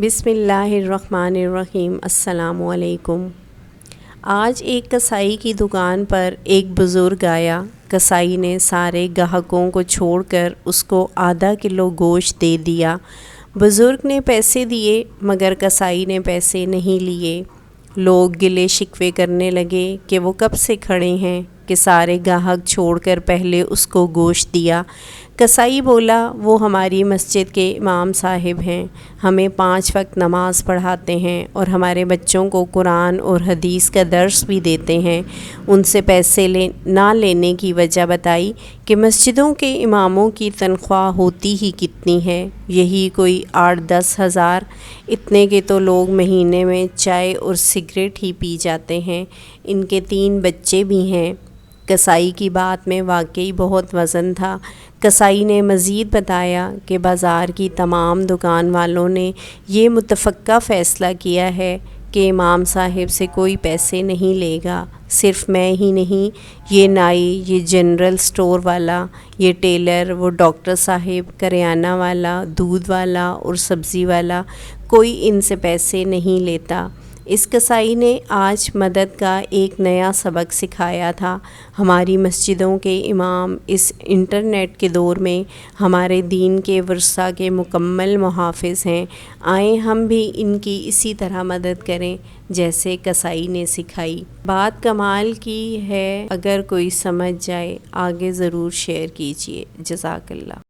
بسم اللہ الرحمن الرحیم۔ السلام علیکم۔ آج ایک کسائی کی دکان پر ایک بزرگ آیا۔ کسائی نے سارے گاہکوں کو چھوڑ کر اس کو آدھا کلو گوشت دے دیا۔ بزرگ نے پیسے دیے مگر کسائی نے پیسے نہیں لیے۔ لوگ گلے شکوے کرنے لگے کہ وہ کب سے کھڑے ہیں کہ سارے گاہک چھوڑ کر پہلے اس کو گوشت دیا۔ کسائی بولا، وہ ہماری مسجد کے امام صاحب ہیں، ہمیں 5 وقت نماز پڑھاتے ہیں اور ہمارے بچوں کو قرآن اور حدیث کا درس بھی دیتے ہیں۔ ان سے پیسے نہ لینے کی وجہ بتائی کہ مسجدوں کے اماموں کی تنخواہ ہوتی ہی کتنی ہے، یہی کوئی 8-10 ہزار۔ اتنے کے تو لوگ مہینے میں چائے اور سگریٹ ہی پی جاتے ہیں۔ ان کے 3 بچے بھی ہیں۔ کسائی کی بات میں واقعی بہت وزن تھا۔ کسائی نے مزید بتایا کہ بازار کی تمام دکان والوں نے یہ متفقہ فیصلہ کیا ہے کہ امام صاحب سے کوئی پیسے نہیں لے گا۔ صرف میں ہی نہیں، یہ نائی، یہ جنرل سٹور والا، یہ ٹیلر، وہ ڈاکٹر صاحب، کریانہ والا، دودھ والا اور سبزی والا، کوئی ان سے پیسے نہیں لیتا۔ اس کسائی نے آج مدد کا ایک نیا سبق سکھایا تھا۔ ہماری مسجدوں کے امام اس انٹرنیٹ کے دور میں ہمارے دین کے ورثہ کے مکمل محافظ ہیں۔ آئیں ہم بھی ان کی اسی طرح مدد کریں جیسے کسائی نے سکھائی۔ بات کمال کی ہے، اگر کوئی سمجھ جائے آگے ضرور شیئر کیجیے۔ جزاک اللہ۔